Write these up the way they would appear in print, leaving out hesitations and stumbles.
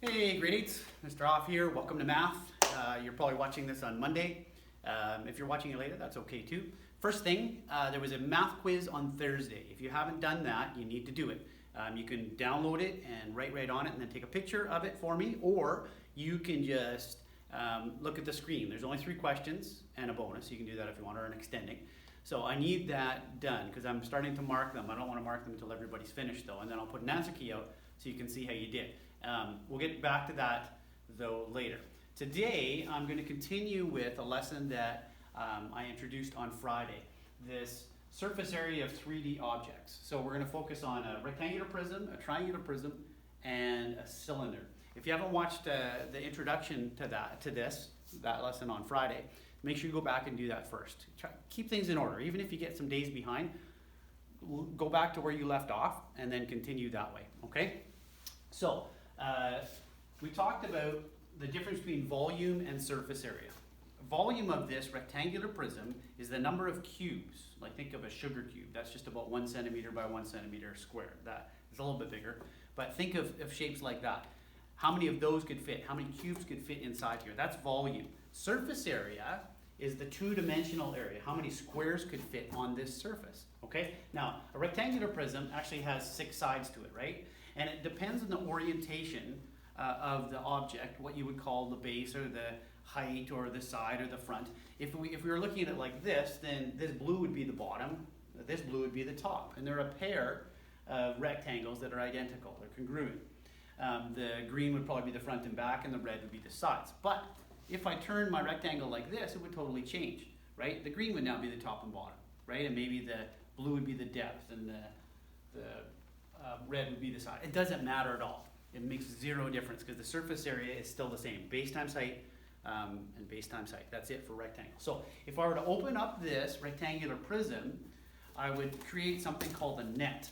Hey, grade 8s, Mr. Off here. Welcome to math. You're probably watching this on Monday. If you're watching it later, that's okay too. First thing, there was a math quiz on Thursday. If you haven't done that, you need to do it. You can download it and write right on it and then take a picture of it for me, or you can just look at the screen. There's only 3 questions and a bonus. You can do that if you want, or an extending. So I need that done because I'm starting to mark them. I don't want to mark them until everybody's finished though, and then I'll put an answer key out so you can see how you did. We'll get back to that though later. Today I'm going to continue with a lesson that I introduced on Friday, this surface area of 3D objects. So we're going to focus on a rectangular prism, a triangular prism, and a cylinder. If you haven't watched the introduction to that lesson on Friday, make sure you go back and do that first. Keep things in order. Even if you get some days behind, go back to where you left off and then continue that way, okay? So, we talked about the difference between volume and surface area. Volume of this rectangular prism is the number of cubes. Like think of a sugar cube. That's just about 1 centimeter by 1 centimeter squared. That is a little bit bigger. But think of shapes like that. How many of those could fit? How many cubes could fit inside here? That's volume. Surface area is the 2-dimensional area. How many squares could fit on this surface? Okay? Now, a rectangular prism actually has 6 sides to it, right? And it depends on the orientation of the object, what you would call the base or the height or the side or the front. If we were looking at it like this, then this blue would be the bottom, this blue would be the top. And they're a pair of rectangles that are identical, they're congruent. The green would probably be the front and back, and the red would be the sides. But if I turn my rectangle like this, it would totally change, right? The green would now be the top and bottom, right? And maybe the blue would be the depth, and the red would be the side. It doesn't matter at all. It makes 0 difference because the surface area is still the same. Base times height and base times height. That's it for rectangle. So if I were to open up this rectangular prism, I would create something called a net.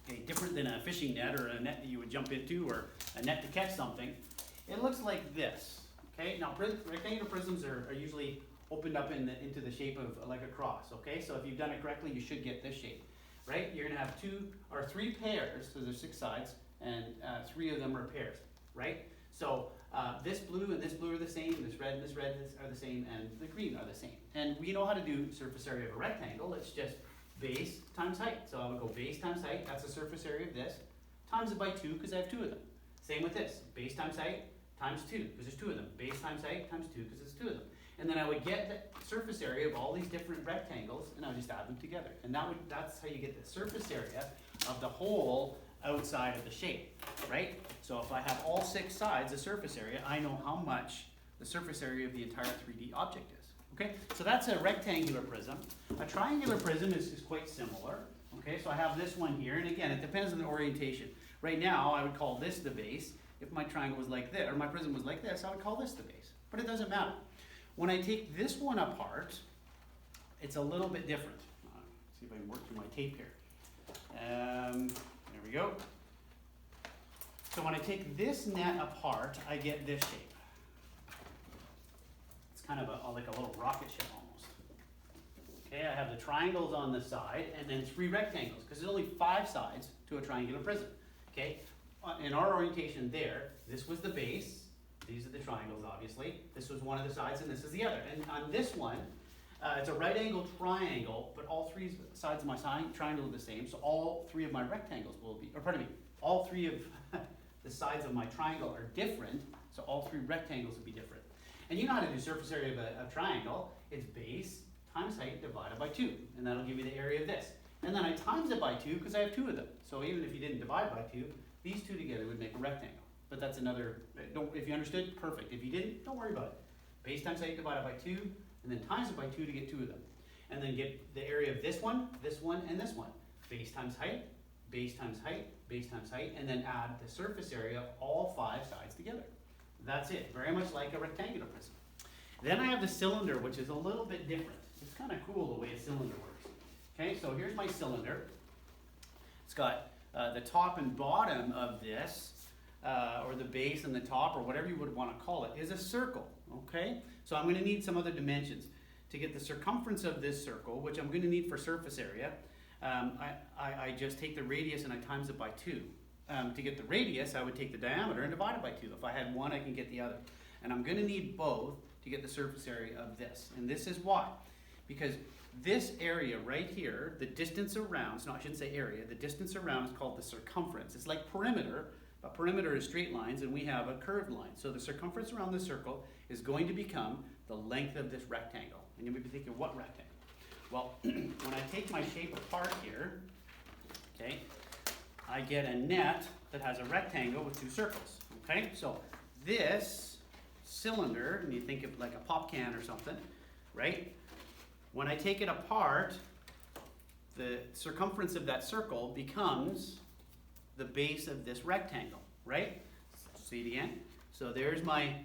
Okay, different than a fishing net or a net that you would jump into or a net to catch something. It looks like this. Okay, now rectangular prisms are usually opened up into the shape of like a cross. Okay, so if you've done it correctly, you should get this shape. Right? You're going to have 2 or 3 pairs, so there's 6 sides, and 3 of them are pairs, right? So this blue and this blue are the same, this red and this red are the same, and the green are the same. And we know how to do surface area of a rectangle. It's just base times height. So I would go base times height, that's the surface area of this, times it by 2 because I have 2 of them. Same with this, base times height times 2 because there's 2 of them. Base times height times 2 because there's 2 of them. And then I would get the surface area of all these different rectangles, and I would just add them together. And that's how you get the surface area of the whole outside of the shape, right? So if I have all 6 sides, the surface area, I know how much the surface area of the entire 3D object is. Okay, so that's a rectangular prism. A triangular prism is quite similar. Okay, so I have this one here, and again, it depends on the orientation. Right now, I would call this the base. If my triangle was like this, or my prism was like this, I would call this the base. But it doesn't matter. When I take this one apart, it's a little bit different. Let's see if I can work through my tape here. There we go. So when I take this net apart, I get this shape. It's kind of like a little rocket ship almost. Okay, I have the triangles on the side and then 3 rectangles because there's only 5 sides to a triangular prism. Okay, in our orientation there, this was the base. These are the triangles, obviously. This was one of the sides, and this is the other. And on this one, it's a right-angled triangle, but all 3 sides of my triangle are the same, so all 3 of my rectangles will be, or pardon me, all 3 of the sides of my triangle are different, so all 3 rectangles will be different. And you know how to do surface area of a triangle. It's base times height divided by 2, and that'll give you the area of this. And then I times it by 2 because I have 2 of them. So even if you didn't divide by 2, these 2 together would make a rectangle. But that's another, if you understood, perfect. If you didn't, don't worry about it. Base times height divided by 2, and then times it by 2 to get 2 of them. And then get the area of this one, and this one. Base times height, base times height, base times height, and then add the surface area of all 5 sides together. That's it, very much like a rectangular prism. Then I have the cylinder, which is a little bit different. It's kind of cool the way a cylinder works. Okay, so here's my cylinder. It's got the top and bottom of this, or the base and the top, or whatever you would want to call it, is a circle, okay? So I'm going to need some other dimensions. To get the circumference of this circle, which I'm going to need for surface area, I just take the radius and I times it by 2. to get the radius, I would take the diameter and divide it by 2. If I had one, I can get the other. And I'm going to need both to get the surface area of this. And this is why. Because this area right here, the distance around, I shouldn't say area, the distance around is called the circumference. It's like perimeter, but perimeter is straight lines and we have a curved line. So the circumference around the circle is going to become the length of this rectangle. And you may be thinking, what rectangle? Well, when I take my shape apart here, okay, I get a net that has a rectangle with 2 circles, okay? So this cylinder, and you think of like a pop can or something, right? When I take it apart, the circumference of that circle becomes the base of this rectangle, right? See it again? So there's my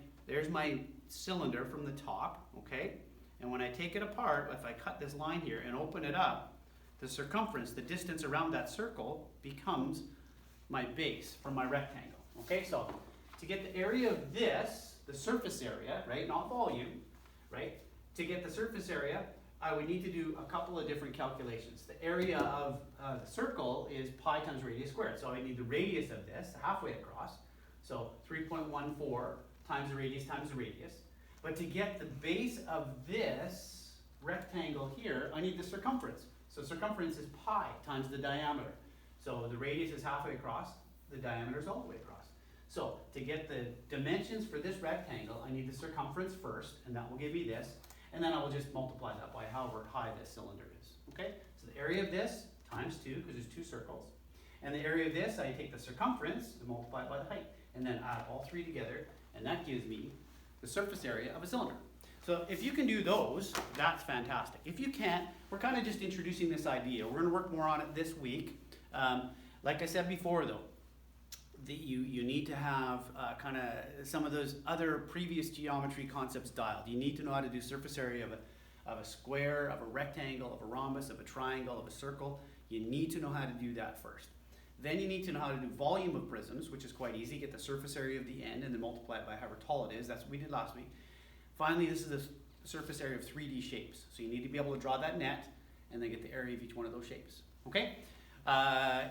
cylinder from the top, okay? And when I take it apart, if I cut this line here and open it up, the circumference, the distance around that circle becomes my base for my rectangle, okay? So to get the area of this, the surface area, right, not volume, right? To get the surface area, I would need to do a couple of different calculations. The area of the circle is pi times radius squared. So I need the radius of this, halfway across. So 3.14 times the radius times the radius. But to get the base of this rectangle here, I need the circumference. So circumference is pi times the diameter. So the radius is halfway across, the diameter is all the way across. So to get the dimensions for this rectangle, I need the circumference first, and that will give me this. And then I will just multiply that by however high this cylinder is, okay? So the area of this times 2, because there's 2 circles. And the area of this, I take the circumference and multiply it by the height. And then add all 3 together, and that gives me the surface area of a cylinder. So if you can do those, that's fantastic. If you can't, we're kind of just introducing this idea. We're going to work more on it this week. Like I said before, though, you need to have kind of some of those other previous geometry concepts dialed. You need to know how to do surface area of a square, of a rectangle, of a rhombus, of a triangle, of a circle. You need to know how to do that first. Then you need to know how to do volume of prisms, which is quite easy. Get the surface area of the end and then multiply it by however tall it is. That's what we did last week. Finally, this is the surface area of 3D shapes. So you need to be able to draw that net and then get the area of each one of those shapes. Okay?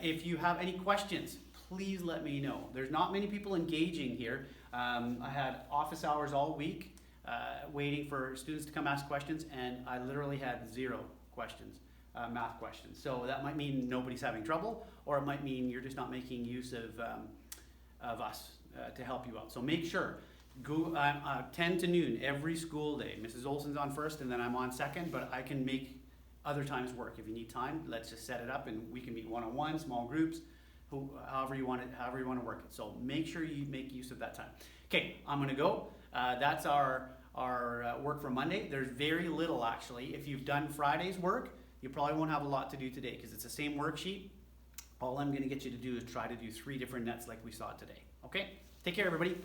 If you have any questions, please let me know. There's not many people engaging here. I had office hours all week waiting for students to come ask questions, and I literally had 0 questions, math questions. So that might mean nobody's having trouble, or it might mean you're just not making use of us to help you out. So make sure, go 10 to noon every school day. Mrs. Olson's on first, and then I'm on second, but I can make other times work. If you need time, let's just set it up, and we can meet one-on-one, small groups, however you want to work it. So make sure you make use of that time. Okay, I'm going to go. That's our work for Monday. There's very little, actually. If you've done Friday's work, you probably won't have a lot to do today because it's the same worksheet. All I'm going to get you to do is try to do 3 different nets like we saw today. Okay? Take care, everybody.